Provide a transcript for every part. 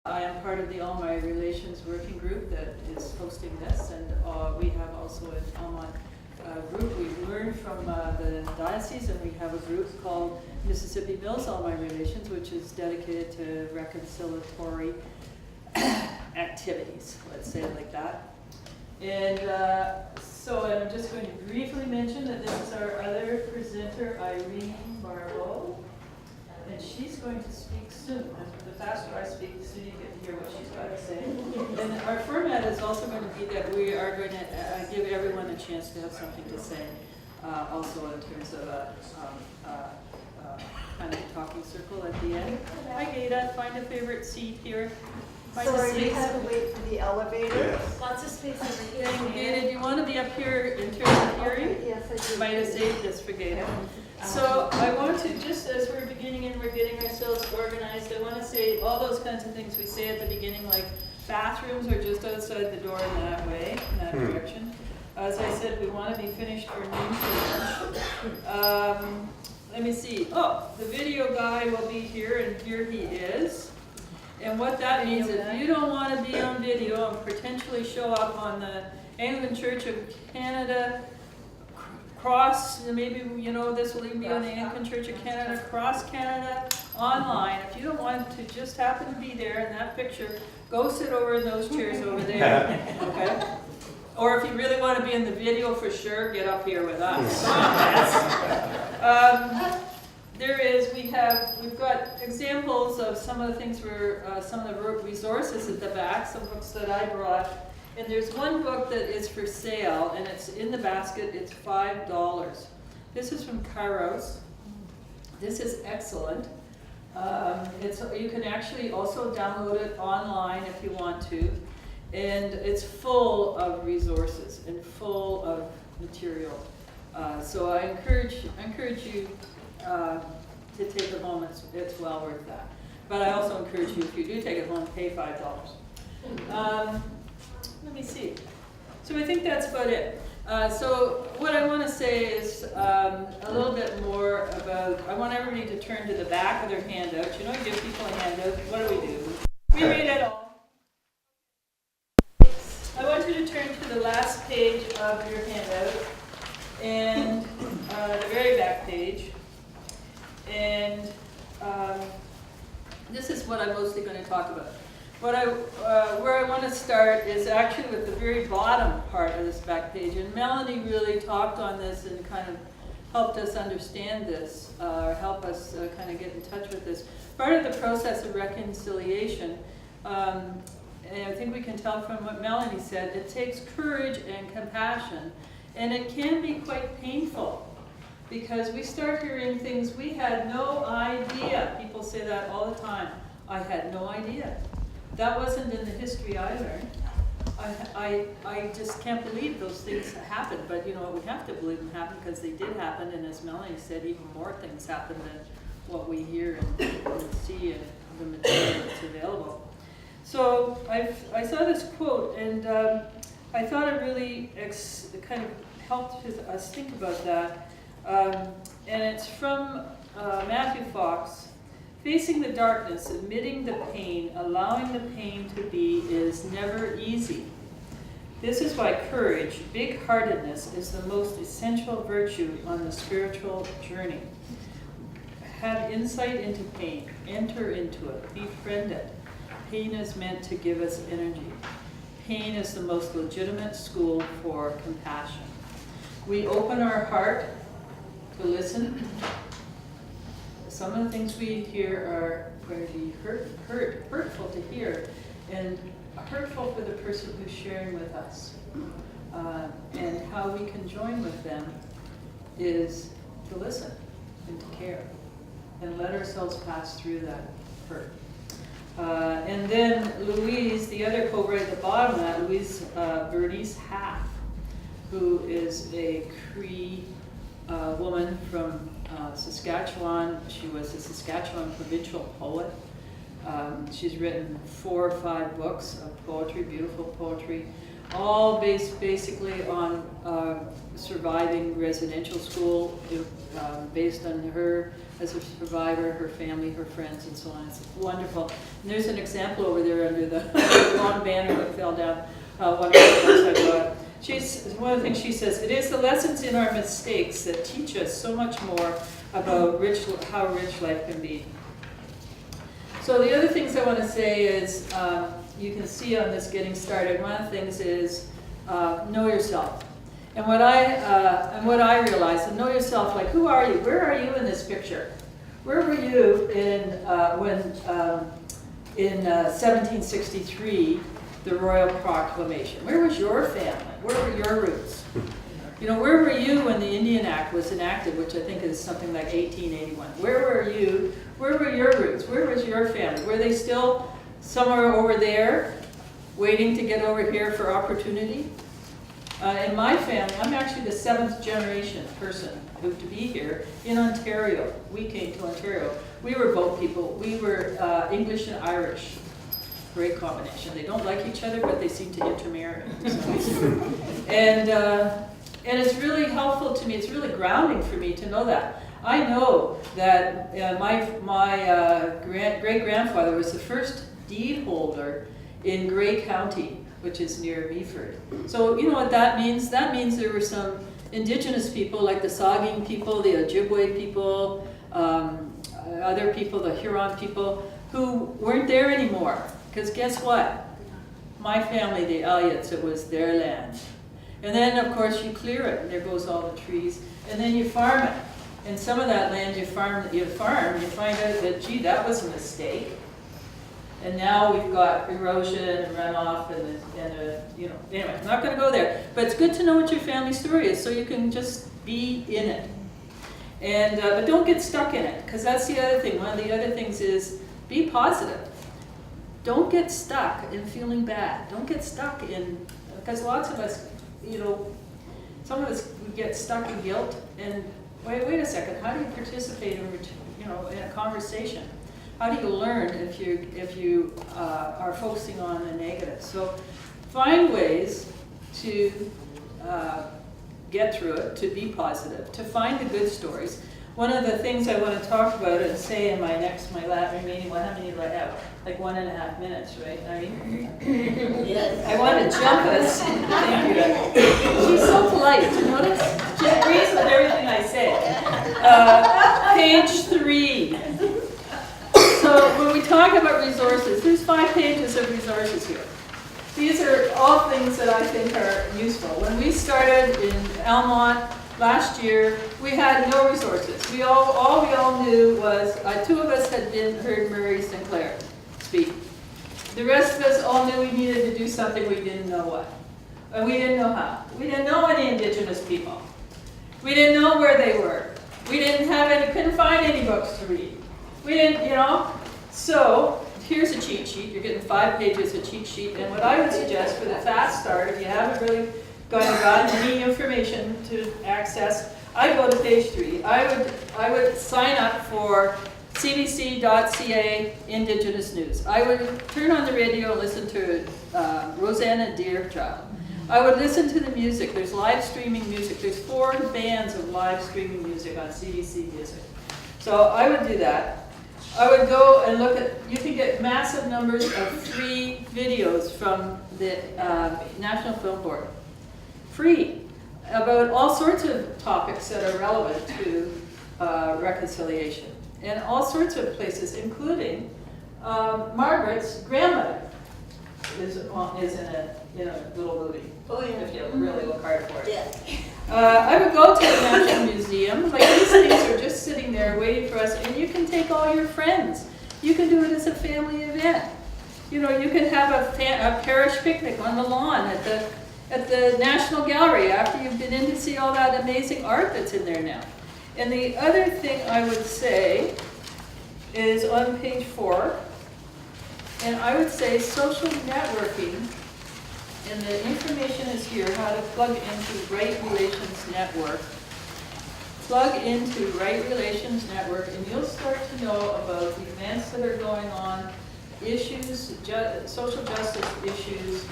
I am part of the All My Relations working group that is hosting this, and we have also an Almont group. We've learned from the diocese, and we have a group called Mississippi Mills All My Relations, which is dedicated to reconciliatory activities, let's say it like that. And so I'm just going to briefly mention that this is our other presenter, Irene Barlow, and she's going to speak soon. And the faster I speak, the sooner you get to hear what she's got to say. And our format is also going to be that we are going to give everyone a chance to have something to say, also in terms of a kind of a talking circle at the end. Hi, Gada. Find a favorite seat here. Sorry, we had to wait for the elevator. Yes. Lots of space over here. Gada, do you want to be up here in terms of hearing? Yes, I do. Might have saved this for Gada. So I want to, just as we're beginning and we're getting ourselves organized, I want to say all those kinds of things we say at the beginning, like bathrooms are just outside the door in that way, in that direction. As I said, we want to be finished for noon for lunch. Let me see. Oh, the video guy will be here, and here he is. And what that means, if you don't want to be on video and potentially show up on the Anglican Church of Canada cross, maybe, you know, this will even be on the Anglican Church of Canada, Cross Canada, online. If you don't want to just happen to be there in that picture, go sit over in those chairs over there, okay? Or if you really want to be in the video for sure, get up here with us. We've got examples of some of the things some of the resources at the back, some books that I brought. And there's one book that is for sale, and it's in the basket. It's $5. This is from Kairos. This is excellent. You can actually also download it online if you want to. And it's full of resources and full of material. So I encourage you to take it home. It's well worth that. But I also encourage you, if you do take it home, pay $5. Let me see. So I think that's about it. So what I want to say is a little bit more about, I want everybody to turn to the back of their handout. You know, you give people a handout. What do? We read it all. I want you to turn to the last page of your handout, and the very back page. And this is what I'm mostly going to talk about. Where I want to start is actually with the very bottom part of this back page. And Melanie really talked on this and kind of helped us understand this, or help us kind of get in touch with this. Part of the process of reconciliation, and I think we can tell from what Melanie said, it takes courage and compassion. And it can be quite painful, because we start hearing things we had no idea. People say that all the time. I had no idea. That wasn't in the history I learned. I just can't believe those things happened, but you know, we have to believe them happened because they did happen, and as Melanie said, even more things happen than what we hear and see and the material that's available. So I saw this quote, and I thought it really kind of helped us think about that. And it's from Matthew Fox. Facing the darkness, admitting the pain, allowing the pain to be is never easy. This is why courage, big-heartedness, is the most essential virtue on the spiritual journey. Have insight into pain, enter into it, befriend it. Pain is meant to give us energy. Pain is the most legitimate school for compassion. We open our heart to listen. Some of the things we hear are going to be hurtful to hear, and hurtful for the person who's sharing with us. And how we can join with them is to listen and to care and let ourselves pass through that hurt. And then Louise, the other quote right at the bottom of that, Louise Bernice Half, who is a Cree woman from Saskatchewan. She was a Saskatchewan provincial poet. She's written 4 or 5 books of poetry, beautiful poetry, all based basically on surviving residential school based on her as a survivor, her family, her friends, and so on. It's wonderful. And there's an example over there under the long banner that fell down. One of the books I bought. One of the things she says, it is the lessons in our mistakes that teach us so much more about how rich life can be. So the other things I want to say is, you can see on this getting started, one of the things is know yourself. And what I realized, and know yourself, like, who are you? Where are you in this picture? Where were you in 1763, the Royal Proclamation? Where was your family? Where were your roots? You know, where were you when the Indian Act was enacted, which I think is something like 1881? Where were you? Where were your roots? Where was your family? Were they still somewhere over there, waiting to get over here for opportunity? In my family, I'm actually the 7th generation person to be here in Ontario. We came to Ontario. We were boat people. We were English and Irish. Great combination. They don't like each other, but they seem to intermarry. And it's really helpful to me. It's really grounding for me to know that. I know that my great-grandfather was the first deed holder in Grey County, which is near Meaford. So you know what that means? That means there were some Indigenous people, like the Saugeen people, the Ojibwe people, other people, the Huron people, who weren't there anymore. Because guess what? My family, the Elliots, it was their land. And then, of course, you clear it, and there goes all the trees, and then you farm it. And some of that land you farm, you find out that, gee, that was a mistake. And now we've got erosion and runoff and you know, anyway, I'm not going to go there. But it's good to know what your family story is so you can just be in it. And but don't get stuck in it, because that's the other thing. One of the other things is be positive. Don't get stuck in feeling bad. Don't get stuck in, because lots of us, you know, some of us get stuck in guilt. And wait a second, how do you participate in, you know, in a conversation? How do you learn if you are focusing on the negative? So find ways to get through it, to be positive, to find the good stories. One of the things I want to talk about and say in my remaining, how many do I have? Like 1.5 minutes, right? Yes. I want to jump us. Thank you. She's so polite. You notice? She agrees with everything I say. Page 3. So when we talk about resources, there's 5 pages of resources here. These are all things that I think are useful. When we started in Almont last year, we had no resources. All we all knew was 2 of us had heard Murray Sinclair speak. The rest of us all knew we needed to do something, we didn't know what. And we didn't know how. We didn't know any Indigenous people. We didn't know where they were. We couldn't find any books to read. We didn't, you know. So here's a cheat sheet. You're getting 5 pages of cheat sheet. And what I would suggest for the fast start, if you haven't really gotten any information to access, I go to page 3. I would sign up for cbc.ca Indigenous News. I would turn on the radio and listen to Rosanna Deerchild. I would listen to the music. There's live streaming music. There's 4 bands of live streaming music on CBC Music. So I would do that. I would go and look at, you can get massive numbers of free videos from the National Film Board. Free. About all sorts of topics that are relevant to reconciliation. And all sorts of places, including Margaret's grandmother is in a little movie. Oh, yeah. If you really look hard for it. Yeah. I would go to the National Museum. Like, these things are just sitting there waiting for us, and you can take all your friends. You can do it as a family event. You know, you can have a parish picnic on the lawn at the National Gallery after you've been in to see all that amazing art that's in there now. And the other thing I would say is on page 4, and I would say social networking, and the information is here, how to plug into Right Relations Network. Plug into Right Relations Network, and you'll start to know about the events that are going on, issues, social justice issues,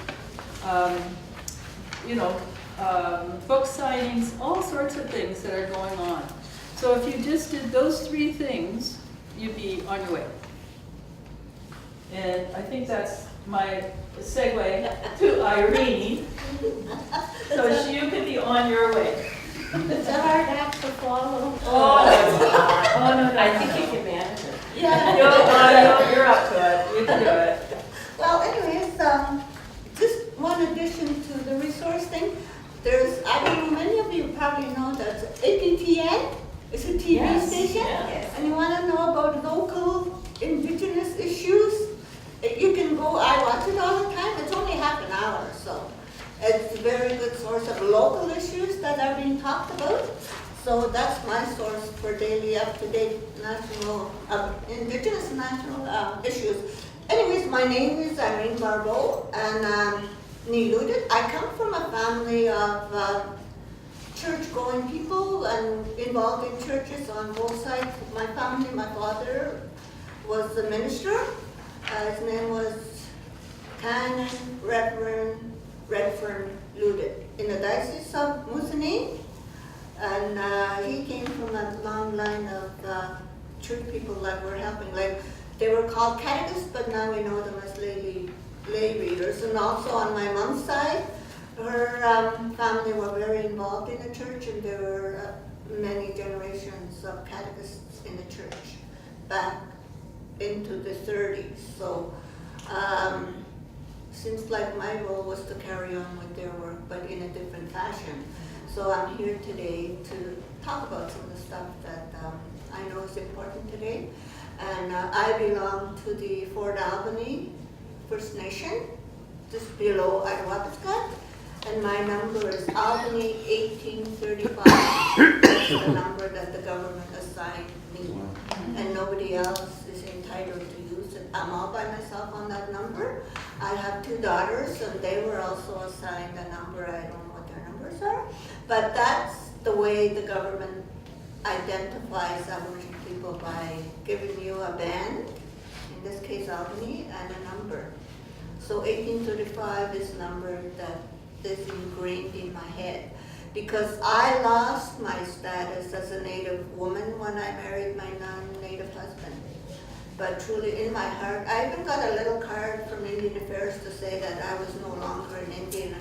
book signings, all sorts of things that are going on. So if you just did those 3 things, you'd be on your way. And I think that's my segue to Irene. So you could be on your way. It's a hard act to follow. Oh, no, I think you can manage it. Yeah. You're up to it. You can do it. Well, anyways, just one addition to the resource thing. There's, I don't know, many of you probably know that APTN is a TV Yes, station. yes. And you want to know about local indigenous issues, you can go, I watch it all the time. It's only half an hour, so it's a very good source of local issues that are being talked about. So that's my source for daily up-to-date national, indigenous national issues. Anyways, my name is Irene Barbeau, and Niludit. I come from a family of church-going people and involved in churches on both sides of my family. My father was a minister. His name was Canon Reverend Redfern Ludit in the Diocese of Moosonee. And he came from a long line of church people that were helping. Like, they were called catechists, but now we know them as lay readers. And also on my mom's side, her family were very involved in the church, and there were many generations of catechists in the church back into the 30s. So seems like my role was to carry on with their work, but in a different fashion. So I'm here today to talk about some of the stuff that I know is important today. And I belong to the Fort Albany First Nation, just below Ottawa. And my number is Albany 1835. That's the number that the government assigned me. And nobody else is entitled to use it. I'm all by myself on that number. I have 2 daughters, and they were also assigned a number. I don't know what their numbers are. But that's the way the government identifies Aboriginal people, by giving you a band, in this case Albany, and a number. So 1835 is a number that is ingrained in my head, because I lost my status as a Native woman when I married my non-Native husband. But truly in my heart, I even got a little card from Indian Affairs to say that I was no longer an Indian.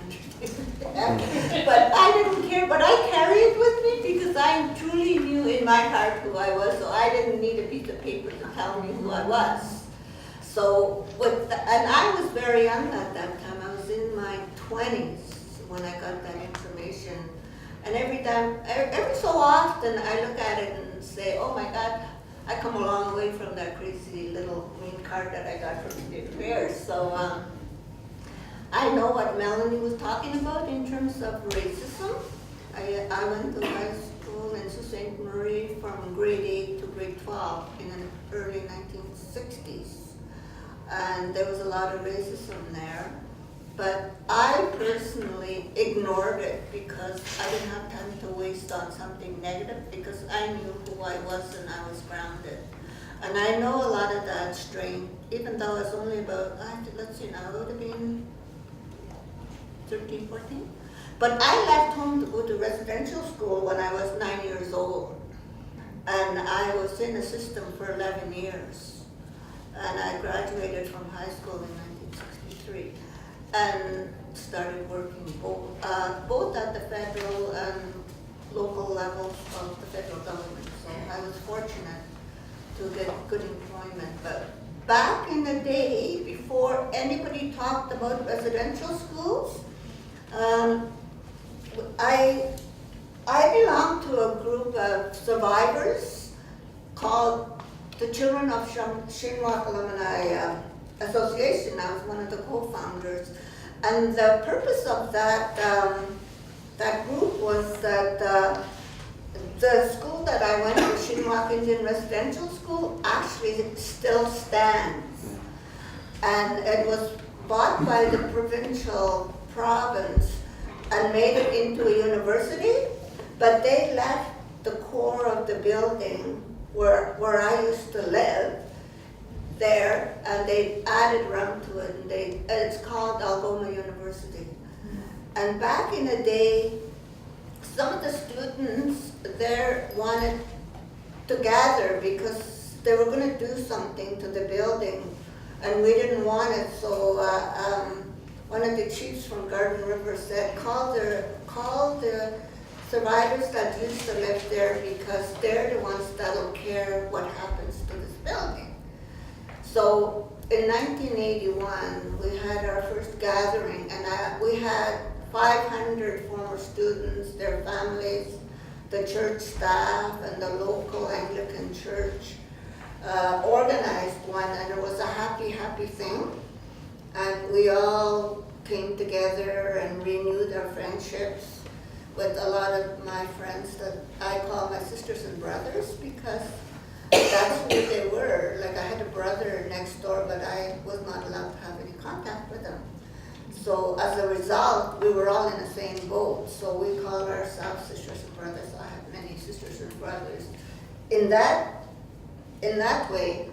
But I didn't care, but I carry it with me because I truly knew in my heart who I was, so I didn't need a piece of paper to tell me who I was. So, and I was very young at that time. I was in my 20s when I got that information. And every so often I look at it and say, oh my God, I come a long way from that crazy little green card that I got from the affairs. So I know what Melanie was talking about in terms of racism. I went to high school in Sault Ste. Marie from grade 8 to grade 12 in the early 1960s. And there was a lot of racism there. But I personally ignored it because I didn't have time to waste on something negative, because I knew who I was and I was grounded. And I know a lot of that strain, even though I was only about, let's see now, I would have been 13, 14. But I left home to go to residential school when I was 9 years old. And I was in the system for 11 years. And I graduated from high school in 1963. And started working both at the federal and local levels of the federal government. So I was fortunate to get good employment. But back in the day, before anybody talked about residential schools, I belonged to a group of survivors called the Children of Shinwalk Alumni Association. I was one of the co-founders, and the purpose of that group was that the school that I went to, Shinwalk Indian Residential School, actually still stands, and it was bought by the provincial province and made it into a university, but they left the core of the building where I used to live there, and they added around to it, and it's called Algoma University. And back in the day, some of the students there wanted to gather because they were going to do something to the building, and we didn't want it. So one of the chiefs from Garden River said, call the survivors that used to live there, because they're the ones that'll care what happens to this building. So in 1981, we had our first gathering, and we had 500 former students, their families, the church staff, and the local Anglican Church organized one, and it was a happy, happy thing. And we all came together and renewed our friendships with a lot of my friends that I call my sisters and brothers, because that's who they were. Like, I had a brother next door, but I was not allowed to have any contact with him. So as a result, we were all in the same boat. So we call ourselves sisters and brothers. I have many sisters and brothers in that way.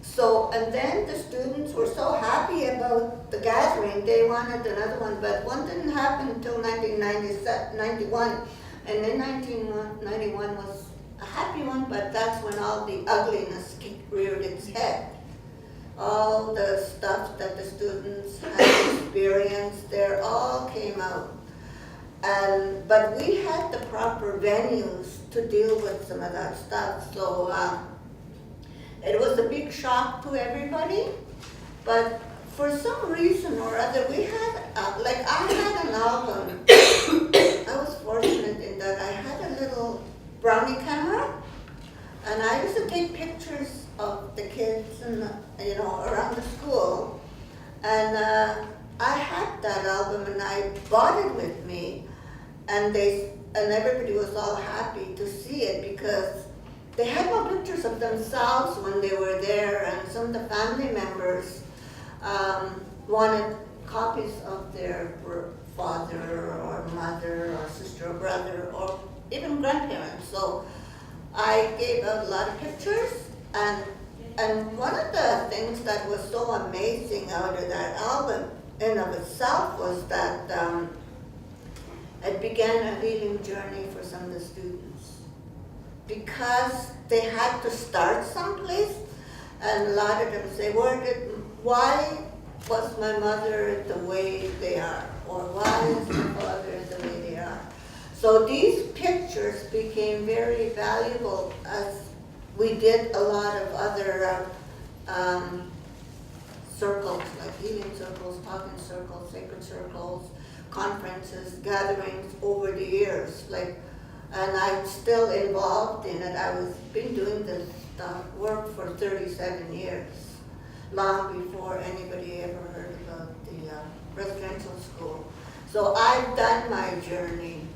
So, and then the students were so happy about the gathering, they wanted another one, but one didn't happen until 1991. And then 1991 was a happy one, but that's when all the ugliness reared its head. All the stuff that the students had experienced there all came out. But we had the proper venues to deal with some of that stuff. So it was a big shock to everybody. But for some reason or other, we had, I had an album. I was fortunate in that I had a little brownie camera, and I used to take pictures of the kids and around the school, and I had that album and I brought it with me, and everybody was all happy to see it because they had no pictures of themselves when they were there, and some of the family members wanted copies of their father or mother or sister or brother or even grandparents. So I gave out a lot of pictures, and one of the things that was so amazing out of that album in of itself was that it began a healing journey for some of the students, because they had to start someplace, and a lot of them say, why was my mother the way they are, or why is my father the way they are? So these pictures became very valuable as we did a lot of other circles, like healing circles, talking circles, sacred circles, conferences, gatherings over the years. And I'm still involved in it. Been doing this work for 37 years, long before anybody ever heard about the residential school. So I've done my journey.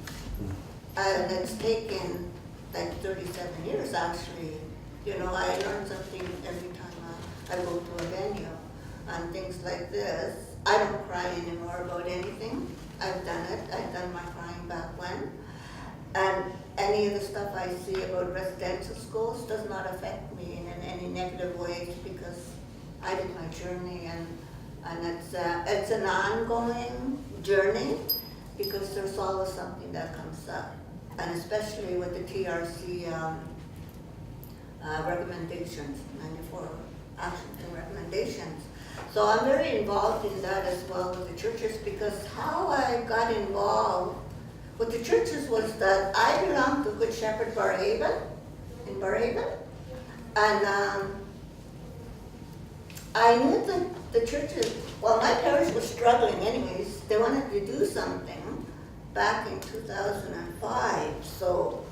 And it's taken like 37 years, actually. I learn something every time I go to a venue and things like this. I don't cry anymore about anything. I've done it. I've done my crying back when. And any of the stuff I see about residential schools does not affect me in any negative ways, because I did my journey, and it's an ongoing journey, because there's always something that comes up. And especially with the TRC recommendations, 94 actions and recommendations. So I'm very involved in that as well with the churches, because how I got involved with the churches was that I belonged to Good Shepherd Barrhaven, in Barrhaven, and I knew that the churches, well, my parish was struggling anyways. They wanted to do something back in 2005. So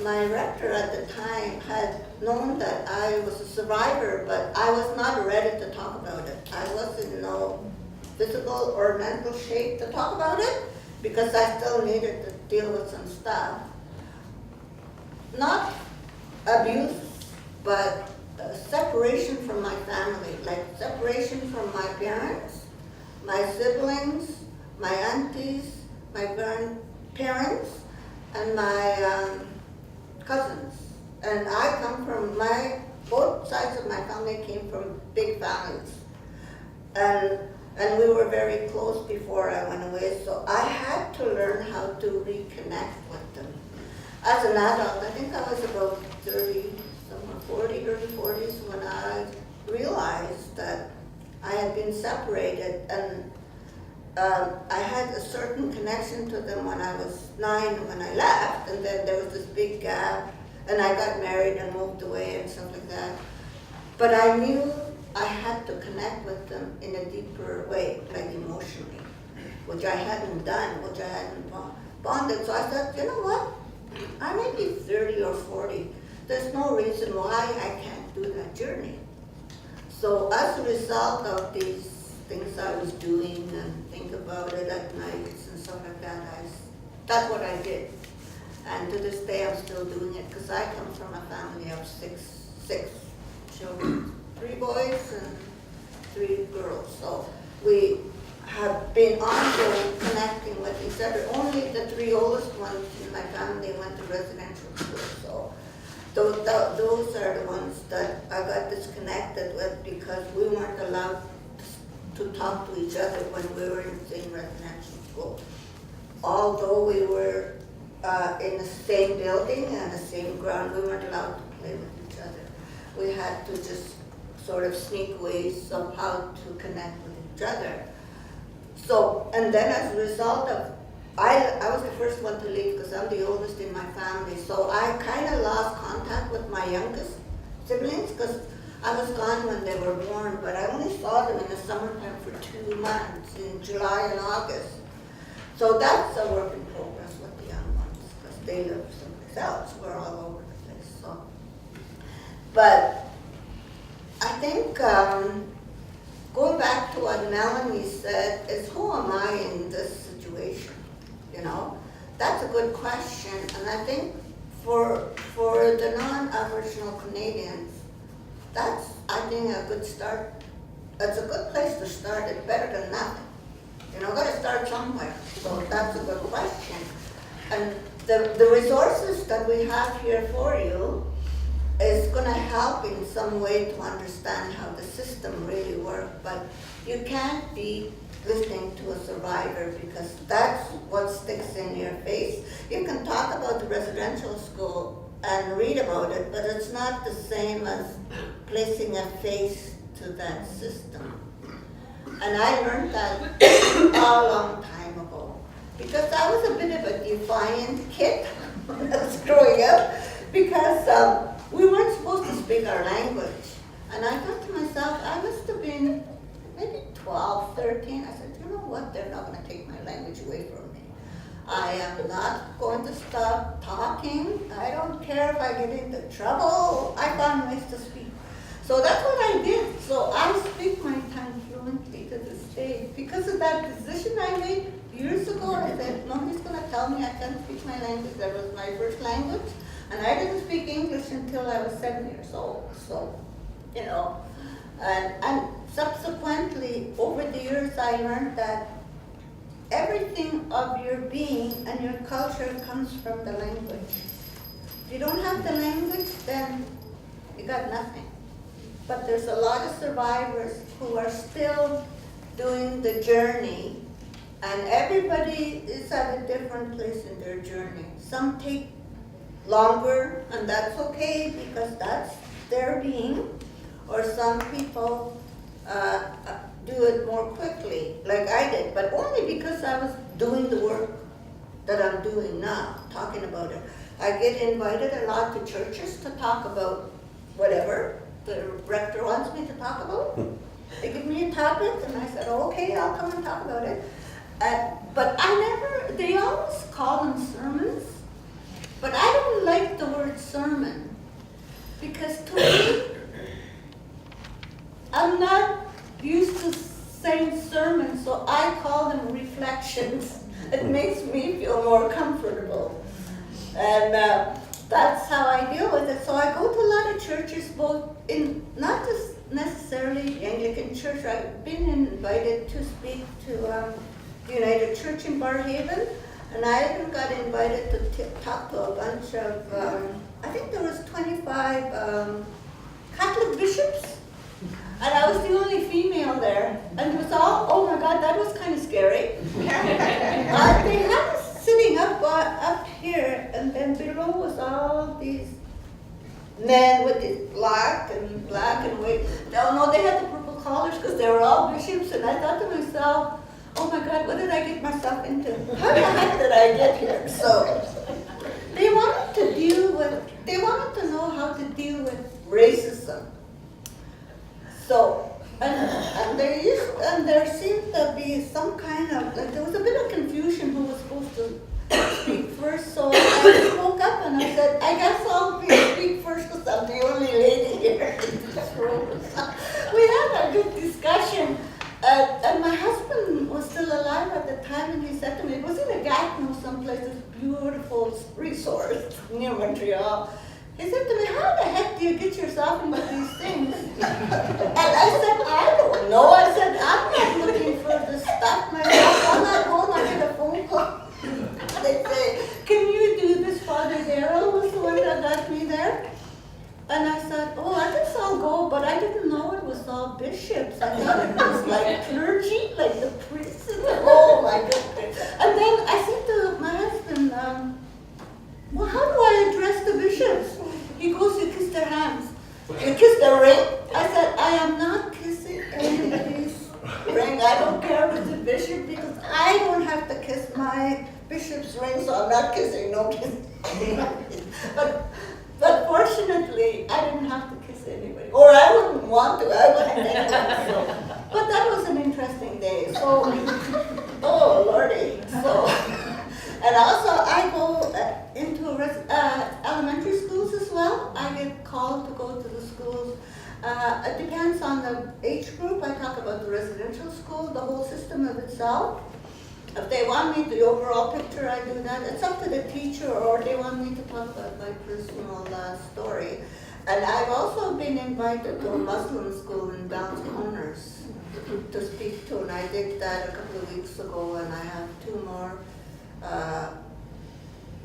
my rector at the time had known that I was a survivor, but I was not ready to talk about it. I was in no physical or mental shape to talk about it, because I still needed to deal with some stuff. Not abuse, but separation from my family, like separation from my parents, my siblings, my aunties, my grandparents, and my cousins. And I come from both sides of my family came from big families. And And we were very close before I went away, so I had to learn how to reconnect with them. As an adult, I think I was about 30, somewhere 40, early 40s, when I realized that I had been separated, and I had a certain connection to them when I was 9 when I left, and then there was this big gap, and I got married and moved away and stuff like that. But I knew I had to connect with them in a deeper way, like emotionally, which I hadn't done, which I hadn't bonded. So I thought, you know what? I may be 30 or 40. There's no reason why I can't do that journey. So as a result of these things I was doing and think about it at nights and stuff like that, that's what I did. And to this day, I'm still doing it because I come from a family of six children, 3 boys and 3 girls. So we have been ongoing connecting with each other. Only the 3 oldest ones in my family went to residential school. So those are the ones that I got disconnected with because we weren't allowed to talk to each other when we were in the same residential school. Although we were in the same building and the same ground, we weren't allowed to play with each other. We had to just sort of sneak ways of how to connect with each other. So, and then as a result of, I was the first one to leave because I'm the oldest in my family, so I kind of lost contact with my youngest siblings because I was gone when they were born, but I only saw them in the summertime for 2 months, in July and August. So that's a work in progress with the young ones because they live someplace else. We're all over the place. So, but I think going back to what Melanie said is, who am I in this situation? You know, that's a good question, and I think for the non-Aboriginal Canadians, that's, I think, a good start. It's a good place to start. It's better than nothing. You know, got to start somewhere. So that's a good question. And the resources that we have here for you is going to help in some way to understand how the system really works. But you can't be listening to a survivor because that's what sticks in your face. You can talk about the residential school and read about it, but it's not the same as placing a face to that system. And I learned that a long time ago because I was a bit of a defiant kid when I was growing up because we weren't supposed to speak our language. And I thought to myself, I must have been maybe 12, 13. I said, you know what, they're not going to take my language away from me. I am not going to stop talking. I don't care if I get into trouble. I found ways to speak. So that's what I did. So I speak my tongue fluently to this day. Because of that decision I made years ago, I said, nobody's going to tell me I can't speak my language. That was my first language. And I didn't speak English until I was 7 years old. So, you know, and subsequently, over the years, I learned that everything of your being and your culture comes from the language. If you don't have the language, then you got nothing. But there's a lot of survivors who are still doing the journey, and everybody is at a different place in their journey. Some take longer, and that's okay because that's their being, or some people do it more quickly, like I did, but only because I was doing the work that I'm doing now, talking about it. I get invited a lot to churches to talk about whatever the rector wants me to talk about. They give me a topic, and I said, oh, okay, I'll come and talk about it. But they always call them sermons, but I don't like the word sermon, because to me, I'm not used to saying sermons, so I call them reflections. It makes me feel more comfortable. And that's how I deal with it. So I go to a lot of churches, both in, not just necessarily the Anglican Church. I've been invited to speak to the United Church in Barrhaven, and I even got invited to talk to a bunch of, I think there was 25 Catholic bishops And I was the only female there. And it was all, oh my God, that was kind of scary. They had us sitting up here, and then below was all these men with this black and white. No, they had the purple collars because they were all bishops. And I thought to myself, oh my God, what did I get myself into? How the heck did I get here? So they wanted to know how to deal with racism. So, and there seemed to be some kind of, like, there was a bit of confusion who was supposed to speak first. So I spoke up and I said, I guess I'll speak first because I'm the only lady here in this room. We had a good discussion. And my husband was still alive at the time, and he said to me, it was in a Gatineau someplace, this beautiful resort near Montreal. He said to me, how the heck do you get yourself into these things? And I said, I don't know. I said, I'm not looking for this stuff myself. I'm not home, I get a phone call. They say, can you do this? Father Darrell was the one that got me there. And I said, oh, I guess I'll go, but I didn't know it was all bishops. I thought it was like clergy, like the priests. Oh my goodness. And then I said to my husband, well, how do I address the bishops? He goes, you kiss their hands. You kiss their ring? I said, I am not kissing anybody's ring. I don't care if it's a bishop because I don't have to kiss my bishop's ring, so I'm not kissing nobody's. But fortunately, I didn't have to kiss anybody. Or I wouldn't want to. I wouldn't think so. But that was an interesting day. So, oh, Lordy. So, and also I go into elementary schools as well. I get called to go to the schools. It depends on the age group. I talk about the residential school, the whole system of itself. If they want me the overall picture, I do that. It's up to the teacher, or they want me to talk about my personal story. And I've also been invited to a Muslim school in Bounds Corners to speak to, and I did that a couple of weeks ago, and I have 2 more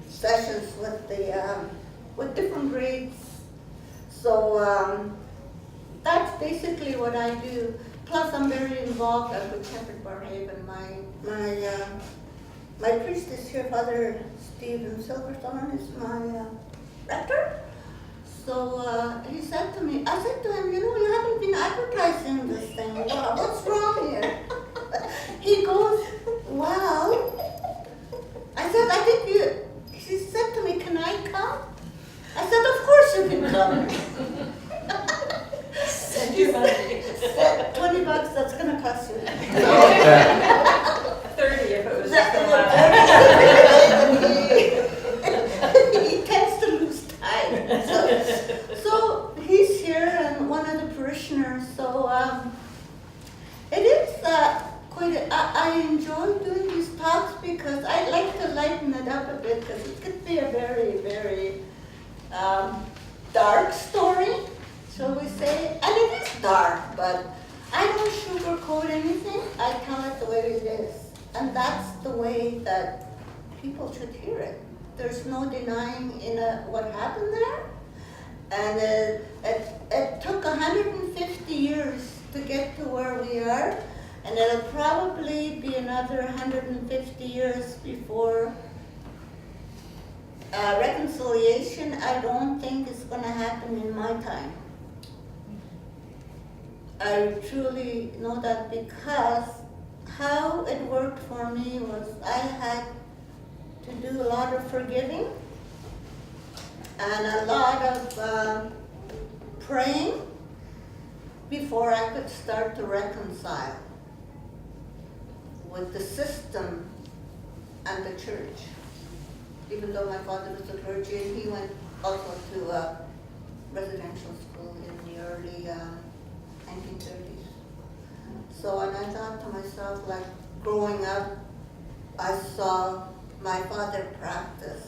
sessions with different grades. So that's basically what I do. Plus, I'm very involved with Shepherd Barhaven. My priest is here, Father Stephen Silverthorne is my rector. So he said to me, I said to him, you haven't been advertising this thing. Well, what's wrong here? He goes, well, I said, he said to me, can I come? I said, of course you can come. Send your money. Said, $20, that's going to cost you. 30 if it was just He tends to lose time. So he's here and one of the parishioners. So it is I enjoy doing these talks because I like to lighten it up a bit because it could be a very, very dark story, shall we say. And it is dark, but I don't sugarcoat anything. I tell it the way it is. And that's the way that people should hear it. There's no denying what happened there. And it took 150 years to get to where we are. And it'll probably be another 150 years before reconciliation. I don't think is going to happen in my time. I truly know that because how it worked for me was I had to do a lot of forgiving and a lot of praying before I could start to reconcile with the system and the church. Even though my father was a clergy, and he went also to a residential school in the early 1930s. So, and I thought to myself, like, growing up, I saw my father practice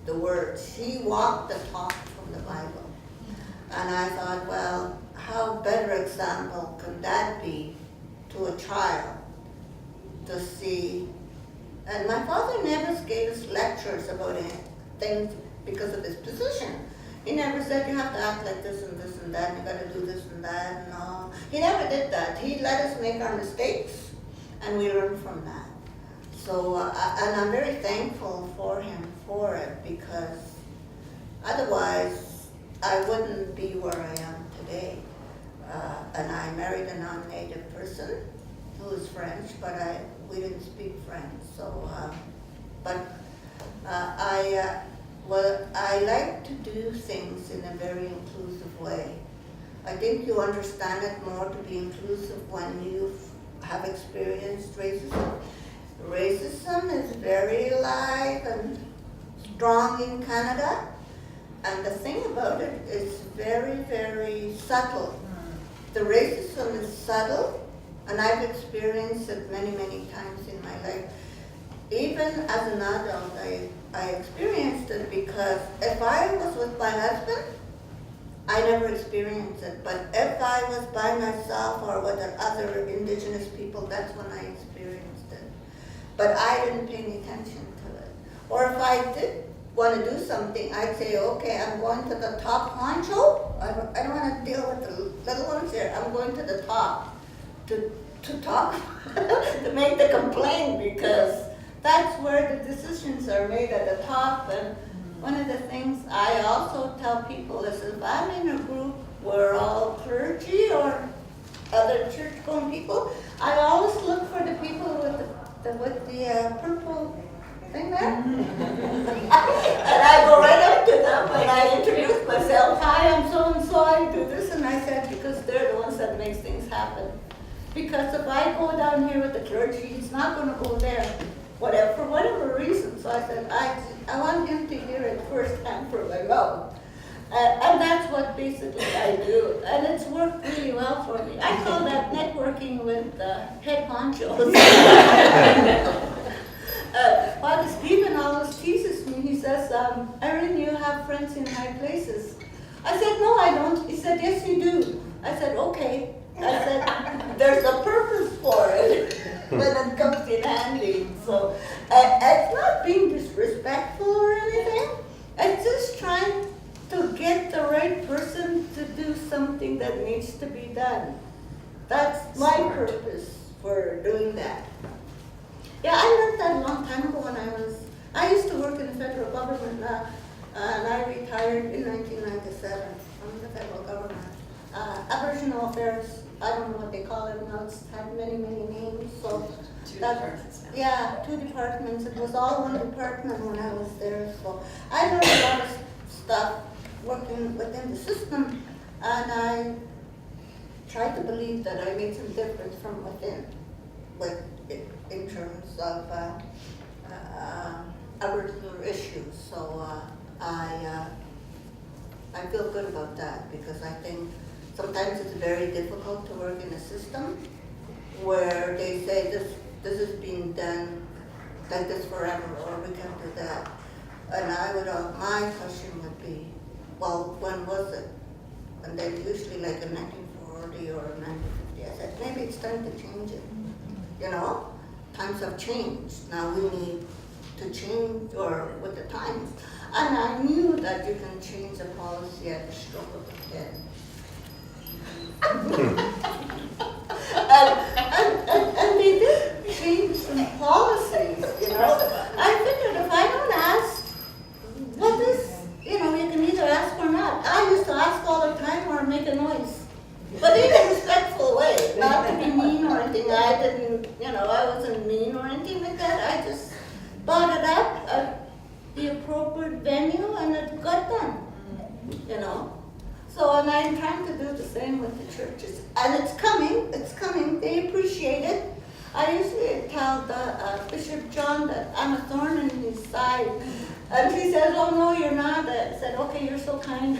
the words. He walked the talk from the Bible. And I thought, well, how better example can that be to a child to see? And my father never gave us lectures about things because of his position. He never said you have to act like this and this and that, and you gotta do this and that, and all. He never did that. He let us make our mistakes, and we learn from that. So, and I'm very thankful for him for it, because otherwise I wouldn't be where I am today. And I married a non-native person who is French, but we didn't speak French. So, I like to do things in a very inclusive way. I think you understand it more to be inclusive when you have experienced racism. Racism is very alive and strong in Canada, and the thing about it is very, very subtle. The racism is subtle, and I've experienced it many, many times in my life. Even as an adult, I experienced it, because if I was with my husband, I never experienced it. But if I was by myself or with other Indigenous people, that's when I experienced it. But I didn't pay any attention to it. Or if I did want to do something, I'd say, okay, I'm going to the top honcho. I don't want to deal with the little ones here. I'm going to the top to talk, to make the complaint, because that's where the decisions are made, at the top. And one of the things I also tell people is, if I'm in a group where all clergy or other church-going people, I always look for the people with the purple thing there. And I go right up to them and I introduce myself. Hi, I'm so-and-so, I do this. And I said, because they're the ones that makes things happen. Because if I go down here with the clergy, he's not going to go there, for whatever reason. So I said, I want him to hear it firsthand from my mouth. And that's what basically I do. And it's worked really well for me. I call that networking with head honchos. Father Stephen always teases me. He says, Erin, you have friends in high places. I said, no, I don't. He said, yes, you do. I said, okay. I said, there's a purpose for it when it comes in handy. So it's not being disrespectful or anything. It's just trying to get the right person to do something that needs to be done. That's my purpose for doing that. Yeah, I learned that a long time ago when I used to work in the federal government, and I retired in 1997 from the federal government. Aboriginal Affairs, I don't know what they call it now, it's had many, many names. So Two departments now. Yeah, 2 departments. It was all one department when I was there. So I learned a lot of stuff working within the system, and I tried to believe that I made some difference from within, in terms of Aboriginal issues. So I feel good about that, because I think sometimes it's very difficult to work in a system where they say this is being done like this forever, or we can't do that. And my question would be, well, when was it? And then usually like in 1940 or 1950, I said, maybe it's time to change it. You know, times have changed. Now we need to change or with the times. And I knew that you can change a policy at the stroke of a pen. and they did change some policies, you know. I figured if I don't ask, what is, you can either ask or not. I used to ask all the time or make a noise. But in a respectful way, not to be mean or anything. I didn't, I wasn't mean or anything like that. I just brought it up at the appropriate venue and it got done, So, and I'm trying to do the same with the churches. And it's coming, they appreciate it. I usually tell Bishop John that I'm a thorn in his side. And he says, oh no, you're not. I said, okay, you're so kind.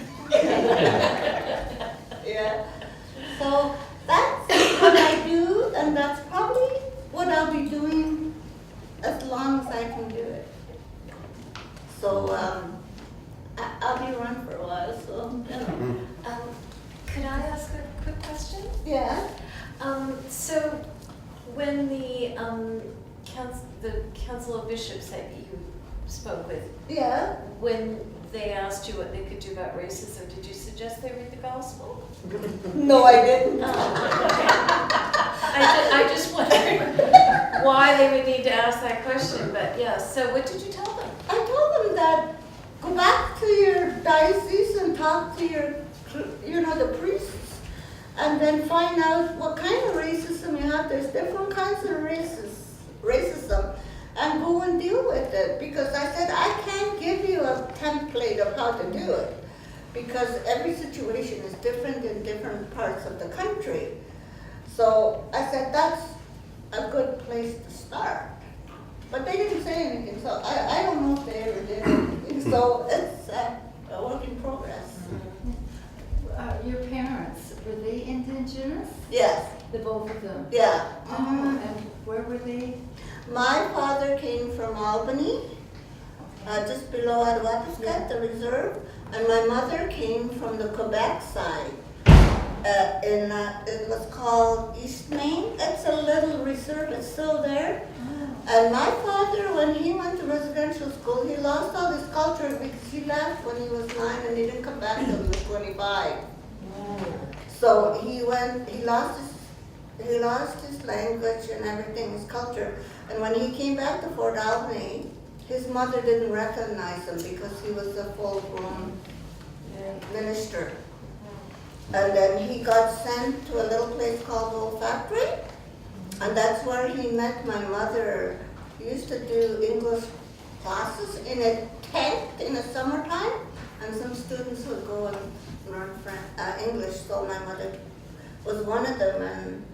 Yeah. So that's what I do, and that's probably what I'll be doing as long as I can do it. So I'll be around for a while, so, Could I ask a quick question? Yeah. So when the Council of Bishops that you spoke with, Yeah. when they asked you what they could do about racism, did you suggest they read the gospel? No, I didn't. I just wondered why they would need to ask that question, but yeah, so what did you tell them? I told them that go back to your diocese and talk to your, the priests, and then find out what kind of racism you have. There's different kinds of racism, and go and deal with it. Because I said, I can't give you a template of how to do it, because every situation is different in different parts of the country. So I said, that's a good place to start. But they didn't say anything, so I don't know if they ever did anything. So it's a work in progress. Your parents, were they Indigenous? Yes, The both of them? yeah. Oh, and where were they? My father came from Albany, just below Ottawa, the reserve, and my mother came from the Quebec side. It was called East Main. It's a little reserve, it's still there. And my father, when he went to residential school, he lost all his culture because he left when he was 9 and he didn't come back until he was 25. So he lost his language and everything, his culture. And when he came back to Fort Albany, his mother didn't recognize him because he was a full-grown minister. And then he got sent to a little place called Old Factory, and that's where he met my mother. He used to do English classes in a tent in the summertime, and some students would go and learn English. So my mother was one of them, and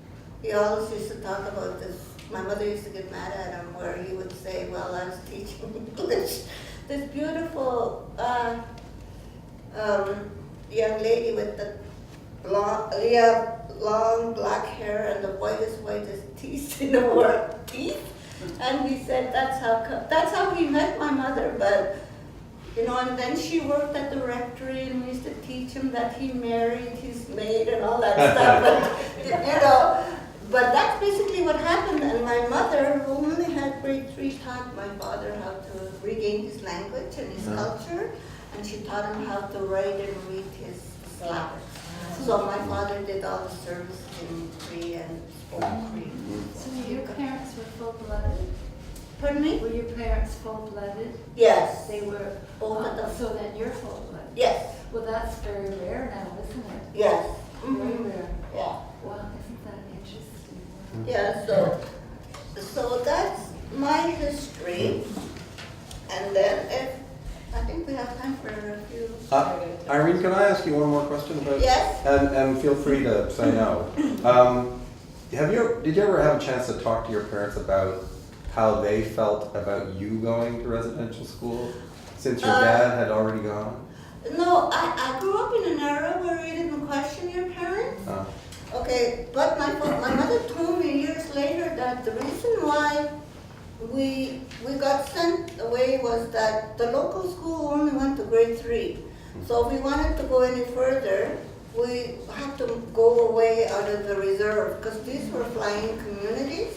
he always used to talk about this. My mother used to get mad at him where he would say, well, I was teaching English. This beautiful young lady with the long black hair and the whitest teeth in the world, and he said that's how he met my mother. But and then she worked at the rectory, and we used to teach him that he married his maid and all that stuff. But that's basically what happened. And my mother, who only had grade 3, taught my father how to regain his language and his culture, and she taught him how to write and read his Slavic. So my father did all the services in Cree and spoke Cree. So your parents were full-blooded? Pardon me? Were your parents full-blooded? Yes. They were? Both of them. So then you're full-blooded? Yes. Well, that's very rare now, isn't it? Yes. Very rare. Yeah. Wow, isn't that interesting? Yeah, so that's my history. And then I think we have time for a few. Irene, can I ask you one more question about? Yes. And feel free to say no. Did you ever have a chance to talk to your parents about how they felt about you going to residential school, since your dad had already gone? No, I grew up in an era where you didn't question your parents. Okay, but my mother told me years later that the reason why we got sent away was that the local school only went to grade 3. So if we wanted to go any further, we had to go away out of the reserve, because these were flying communities.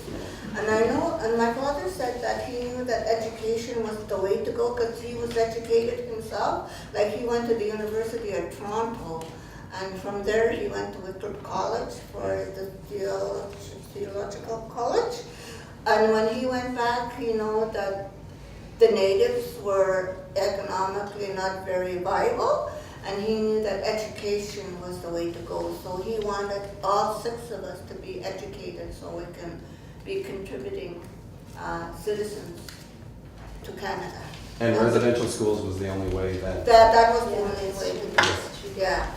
And my father said that he knew that education was the way to go, because he was educated himself. Like, he went to the University of Toronto, and from there he went to Wycliffe College for the theological college. And when he went back, that the natives were economically not very viable, and he knew that education was the way to go. So he wanted all 6 of us to be educated so we can be contributing citizens to Canada. And residential schools was the only way that... That was the only way to do it, yeah.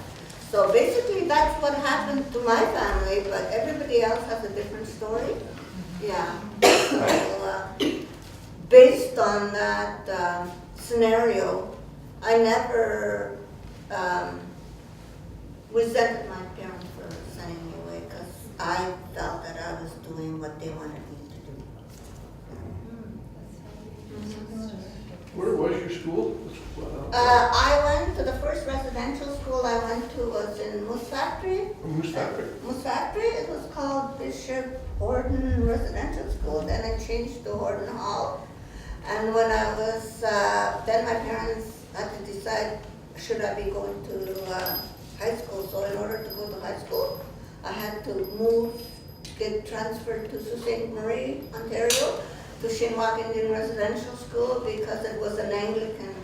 So basically that's what happened to my family, but everybody else has a different story. Yeah. So, based on that scenario, I never resented my parents for sending me away, because I felt that I was doing what they wanted me to do. Where was your school? I went to the first residential school I went to was in Moose Factory. Moose Factory. Moose Factory. It was called Bishop Horton Residential School. Then I changed to Horton Hall. And when I was, then my parents had to decide, should I be going to high school? So in order to go to high school, I had to get transferred to Sault Ste. Marie, Ontario, to Shinwak Indian Residential School because it was an Anglican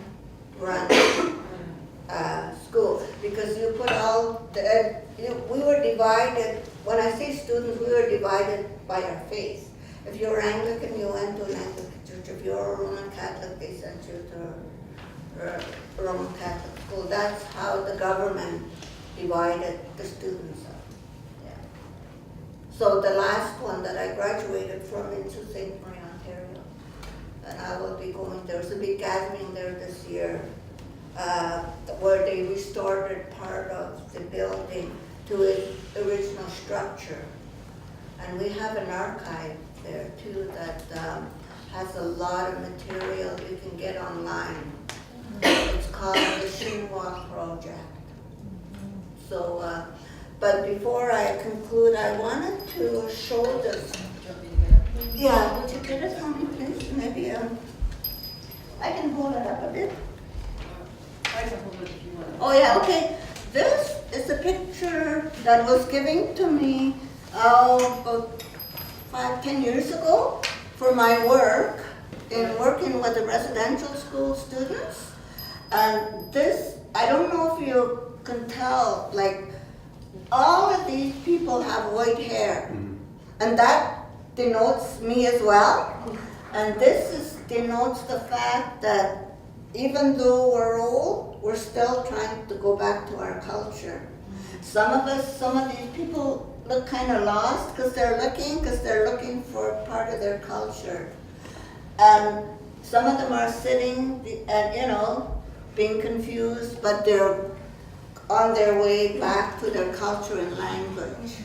run school. Because you put all the, we were divided, when I say students, we were divided by our faith. If you were Anglican, you went to an Anglican church. If you were a Roman Catholic, they sent you to a Roman Catholic school. That's how the government divided the students up. Yeah. So the last one that I graduated from in Sault Ste. Marie, Ontario, and I will be going, there's a big gathering there this year where they restored part of the building to its original structure. And we have an archive there too that has a lot of material you can get online. It's called the Shinwak Project. So, but before I conclude, I wanted to show this. Yeah, would you get it from me, please? Maybe I can hold it up a bit. I can hold it if you want. Oh yeah, okay. This is a picture that was given to me about 5-10 years ago for my work in working with the residential school students. And this, I don't know if you can tell, like all of these people have white hair, and that denotes me as well. And this denotes the fact that even though we're old, we're still trying to go back to our culture. Some of these people look kind of lost because they're looking for part of their culture. And some of them are sitting and, being confused, but they're on their way back to their culture and language.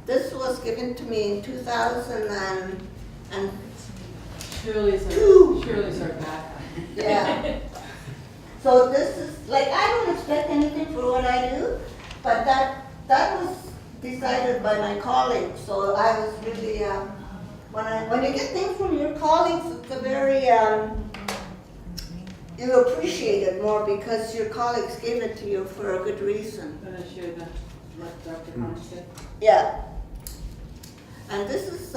This was given to me in 2000 and Shirley's our backup. yeah. So this is, like, I don't expect anything for what I do, but that was decided by my colleagues. So I was really, when you get things from your colleagues, it's a very, you appreciate it more because your colleagues gave it to you for a good reason. I'm gonna share what Dr. Khan said. Yeah. And this is,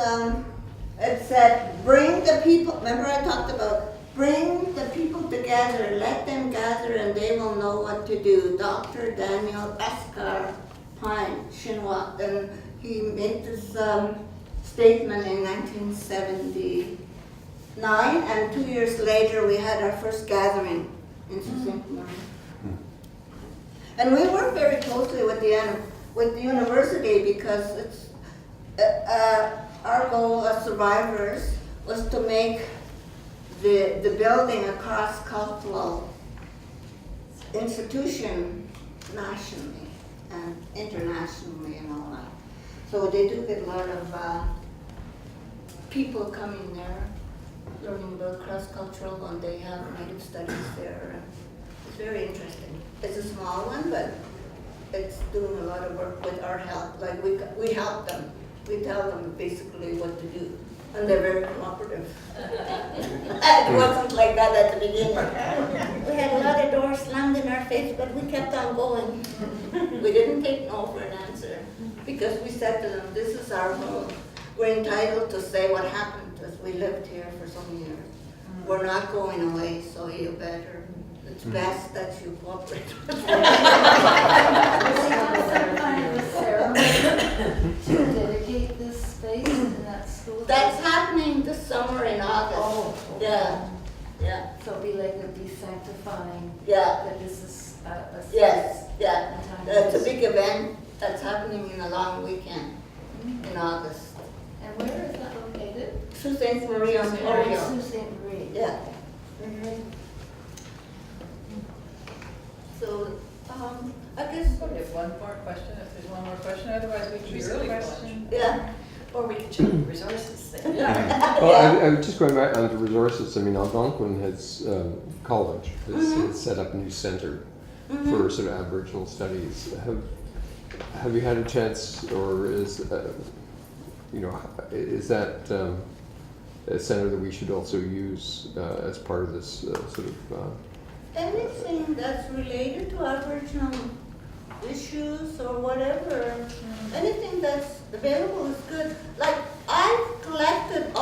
it said, bring the people, remember I talked about, bring the people together, let them gather and they will know what to do. Dr. Daniel Escar Pine, Shinwak, and he made this statement in 1979, and 2 years later we had our first gathering in Sault Ste. Marie. And we work very closely with the university because it's our goal as survivors was to make the building a cross-cultural institution nationally and internationally and all that. So they do get a lot of people coming there, learning about cross-cultural, and they have native studies there. It's very interesting. It's a small one, but it's doing a lot of work with our help. Like we help them. We tell them basically what to do. And they're very cooperative. It wasn't like that at the beginning. We had a lot of doors slammed in our face, but we kept on going. We didn't take no for an answer because we said to them, this is our home. We're entitled to say what happened to us. We lived here for so many years. We're not going away, so you better. It's best that you cooperate with us. Some kind of a ceremony to dedicate this space in that school? That's happening this summer in August. Oh, okay. Yeah. So it'll be like a desanctifying, Yeah. that this is a space. Yes, yeah. a time It's a space. big event that's happening in a long weekend in August. And where is that located? Sault Ste. Marie, Ontario. Sault Ste. Marie. Yeah. Mhm. So, I guess, We have one more question, if there's one more question, otherwise we can be early for lunch. yeah. Or we could check the resources thing. Yeah. Well, I'm just going back onto resources. I mean, Algonquin has college has set up a new center for sort of Aboriginal studies. Have you had a chance, or is that a center that we should also use as part of this sort of. Anything that's related to Aboriginal issues or whatever, anything that's available is good. Like, I've collected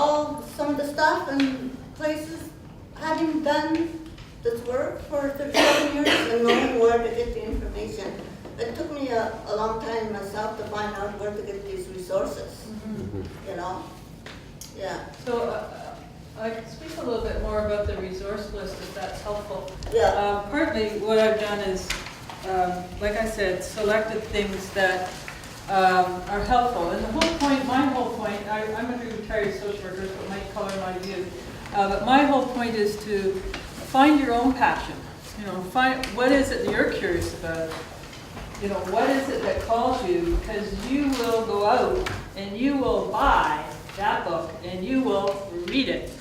some of the stuff and places, having done this work for 37 years and knowing where to get the information. It took me a long time myself to find out where to get these resources, you know? Yeah. So I can speak a little bit more about the resource list if that's helpful. Yeah. Partly what I've done is, like I said, selected things that are helpful. And the whole point, my whole point, I'm a retired social worker, so it might color my view. But my whole point is to find your own passion. You know, find what is it that you're curious about. You know, what is it that calls you? Because you will go out and you will buy that book and you will read it.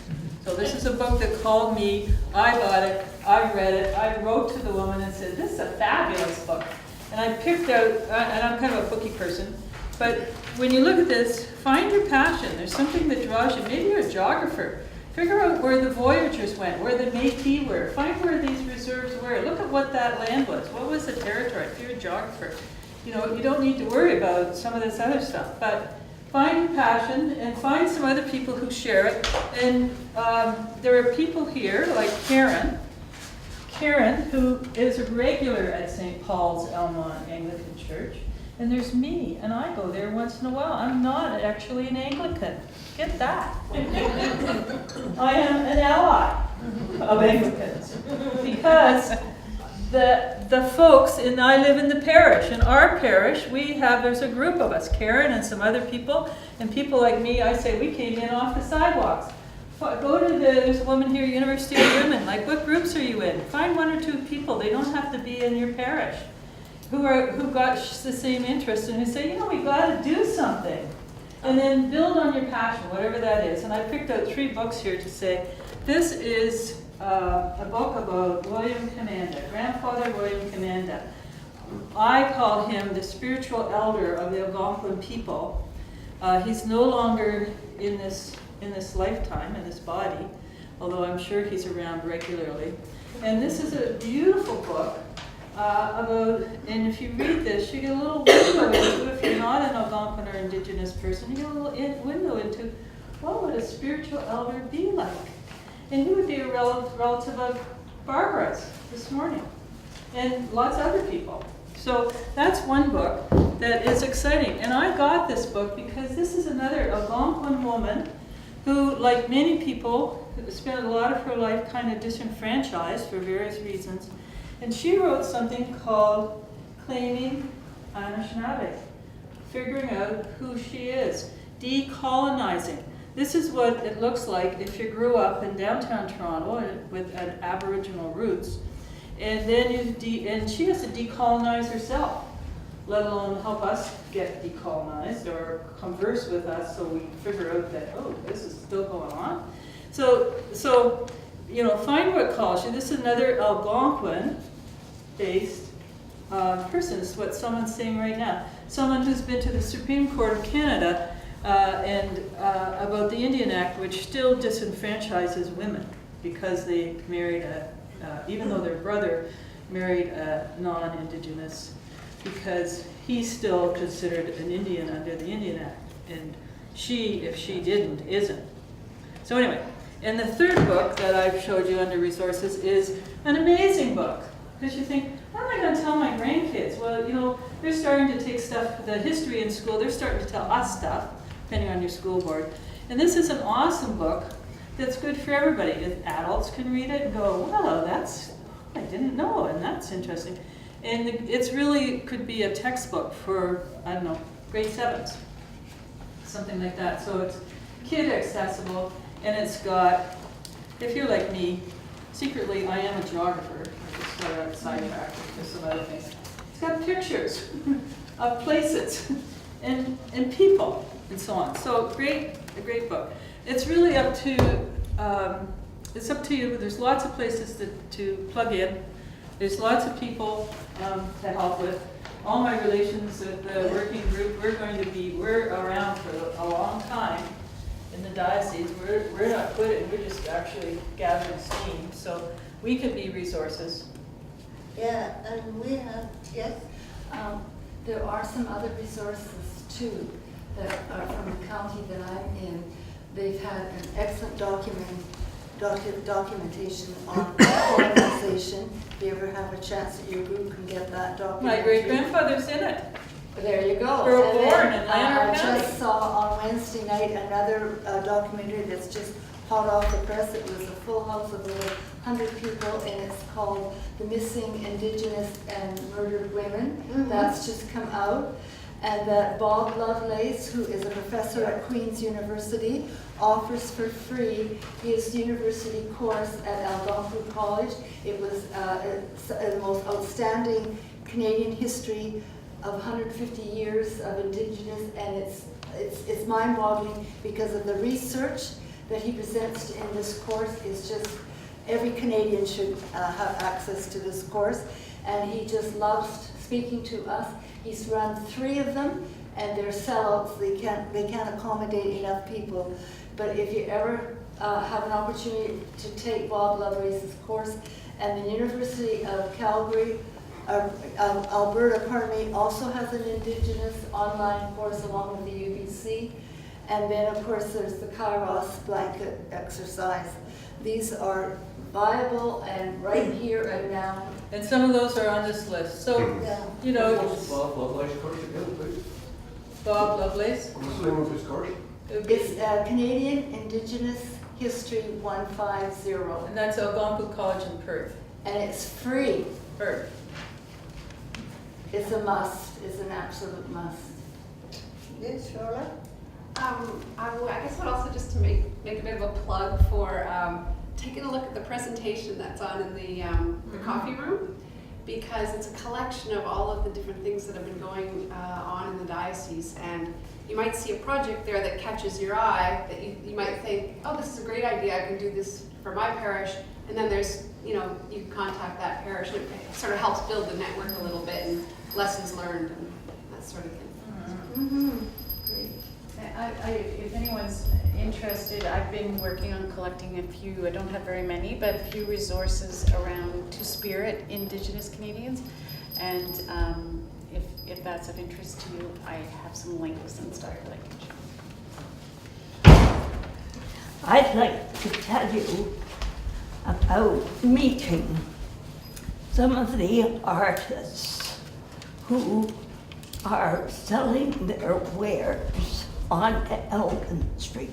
So this is a book that called me, I bought it, I read it, I wrote to the woman and said, this is a fabulous book. And I picked out, and I'm kind of a booky person, but when you look at this, find your passion. There's something that draws you. Maybe you're a geographer. Figure out where the voyagers went, where the Métis were. Find where these reserves were. Look at what that land was. What was the territory? If you're a geographer, you know, you don't need to worry about some of this other stuff. But find your passion and find some other people who share it. And there are people here like Karen, who is a regular at St. Paul's Elmont Anglican Church. And there's me, and I go there once in a while. I'm not actually an Anglican. Get that. I am an ally of Anglicans. Because the folks, and I live in the parish. In our parish, there's a group of us, Karen and some other people, and people like me, I say, we came in off the sidewalks. There's a woman here, University of Women, like what groups are you in? Find one or two people, they don't have to be in your parish, who got the same interest and who say, you know, we got to do something. And then build on your passion, whatever that is. And I picked out 3 books here to say, this is a book about William Commanda, Grandfather William Commanda. I call him the spiritual elder of the Algonquin people. He's no longer in this lifetime, in this body, although I'm sure he's around regularly. And this is a beautiful book about, and if you read this, you get a little window into, if you're not an Algonquin or Indigenous person, you get a little window into what would a spiritual elder be like. And he would be a relative of Barbara's this morning, and lots of other people. So that's one book that is exciting. And I got this book because this is another Algonquin woman who, like many people, spent a lot of her life kind of disenfranchised for various reasons. And she wrote something called Claiming Anishinaabe, figuring out who she is, decolonizing. This is what it looks like if you grew up in downtown Toronto with Aboriginal roots. And then and she has to decolonize herself, let alone help us get decolonized or converse with us so we figure out that, oh, this is still going on. So you know, find what calls you. This is another Algonquin-based person. This is what someone's saying right now. Someone who's been to the Supreme Court of Canada and about the Indian Act, which still disenfranchises women because they married even though their brother married a non-Indigenous, because he's still considered an Indian under the Indian Act, and she, if she didn't, isn't. So anyway, and the third book that I've showed you under resources is an amazing book, because you think, what am I going to tell my grandkids? Well, you know, they're starting to take stuff, the history in school, they're starting to tell us stuff, depending on your school board. And this is an awesome book that's good for everybody. If adults can read it and go, wow, I didn't know, and that's interesting. And it's really could be a textbook for, I don't know, grade 7s, something like that. So it's kid accessible, and it's got, if you're like me, secretly I am a geographer. I just started out sidetracked with some other things. It's got pictures of places and people and so on. So a great book. It's really up to you. There's lots of places to plug in. There's lots of people to help with. All my relations with the working group, we're around for a long time. in the diocese. We're not good at, we're just actually gathering steam, so we could be resources. Yeah, and we have, yes? There are some other resources too that are from the county that I'm in. They've had an excellent documentation on colonization. If you ever have a chance that your group can get that My documentary. great-grandfather's in it. There you go. They were And then, born in Lanark I County. just saw on Wednesday night another documentary that's just hot off the press. It was a full house of over 100 people, and it's called The Missing Indigenous and Murdered Women. That's just come out. And that Bob Lovelace, who is a professor at Queen's University, offers for free his university course at Algonquin College. It was the most outstanding Canadian history of 150 years of Indigenous, and it's mind-boggling because of the research that he presents in this course. Is just every Canadian should have access to this course, and he just loves speaking to us. He's run 3 of them, and they're sellouts. They can't accommodate enough people. But if you ever have an opportunity to take Bob Lovelace's course, and the University of Calgary, Alberta, also has an Indigenous online course along with the UBC. And then, of course, there's the Kairos blanket exercise. These are viable and right here and now. And some of those are on this list. So, Yeah. you know, What's Bob Lovelace's course again, please? Bob Lovelace. What's the name of his course? It's Canadian Indigenous History 150, And that's Algonquin College in Perth. and it's free. Perth. It's a must. It's an absolute must. Yes, Charlotte? I guess what also just to make a bit of a plug for taking a look at the presentation that's on in the coffee room, because it's a collection of all of the different things that have been going on in the diocese, and you might see a project there that catches your eye that you might think, oh, this is a great idea, I can do this for my parish, and then there's, you know, you can contact that parish, and it sort of helps build the network a little bit and lessons learned and that sort of thing. Great. If anyone's interested, I've been working on collecting a few, I don't have very many, but a few resources around To Spirit Indigenous Canadians. And if that's of interest to you, I have some links and stuff that I can share. I'd like to tell you about meeting some of the artists who are selling their wares on Elgin Street.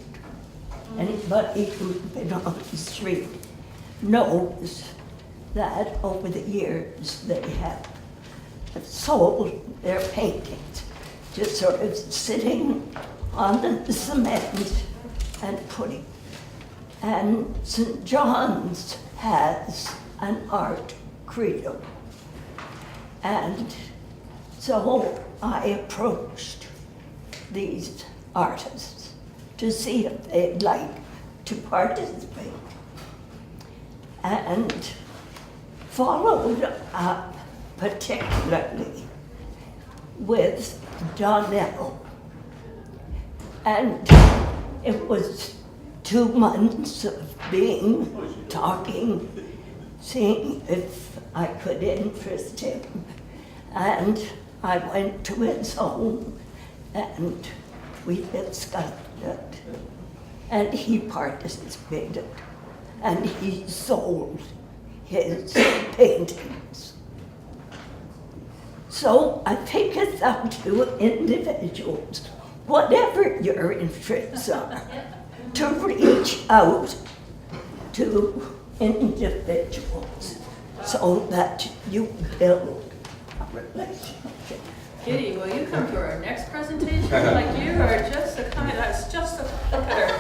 Anybody who's been on the street knows that over the years they have sold their paintings, just sort of sitting on the cement and putting. And St. John's has an art credo. And so I approached these artists to see if they'd like to participate, and followed up particularly with Donnell. And it was 2 months of talking, seeing if I could interest him. And I went to his home and we discussed it. And he participated and he sold his paintings. So I think it's up to individuals, whatever your interests are, to reach out to individuals so that you build a relationship. Kitty, will you come to our next presentation? Like, you are just a kind, that's just a flicker.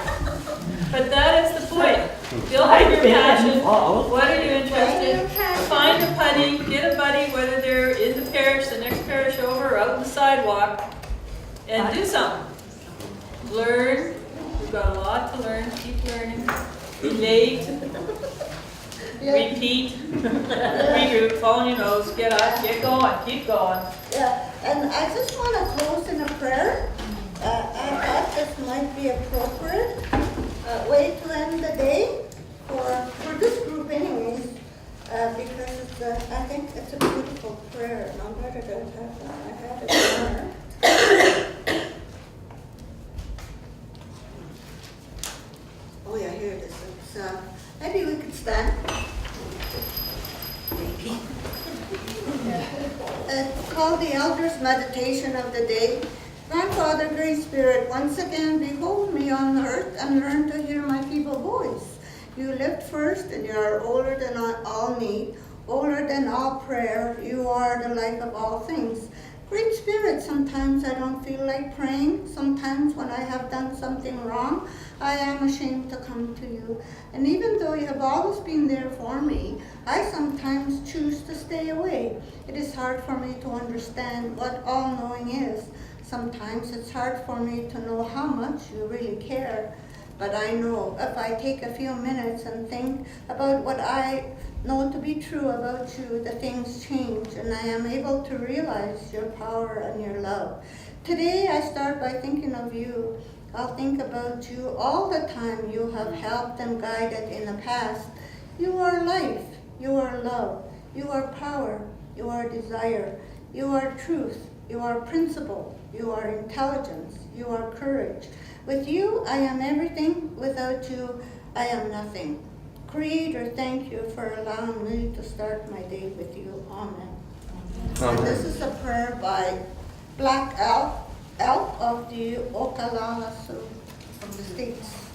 But that is the point. Build up your passion. What are you interested in? Find a buddy, get a buddy, whether they're in the parish, the next parish over, or out on the sidewalk, and do something. Learn. We've got a lot to learn. Keep learning. Relate. Repeat. Regroup. Follow your nose. Get up. Get going. Keep going. Yeah, and I just want to close in a prayer. I got this might be appropriate way to end the day for this group anyways, because it's I think it's a beautiful prayer. Now where did I have that? I had it there. Oh yeah, here it is. It's, maybe we could stand. Maybe. It's called the Elder's Meditation of the Day. Grandfather, Great Spirit, once again behold me on earth and learn to hear my feeble voice. You lived first and you are older than all need, older than all prayer. You are the life of all things. Great Spirit, sometimes I don't feel like praying. Sometimes when I have done something wrong, I am ashamed to come to you. And even though you have always been there for me, I sometimes choose to stay away. It is hard for me to understand what all-knowing is. Sometimes it's hard for me to know how much you really care. But I know if I take a few minutes and think about what I know to be true about you, the things change, and I am able to realize your power and your love. Today I start by thinking of you. I'll think about you all the time you have helped and guided in the past. You are life, you are love, you are power, you are desire, you are truth, you are principle, you are intelligence, you are courage. With you, I am everything. Without you, I am nothing. Creator, thank you for allowing me to start my day with you. Amen. Amen. And this is a prayer by Black Elk of the Okalala Sioux from the States.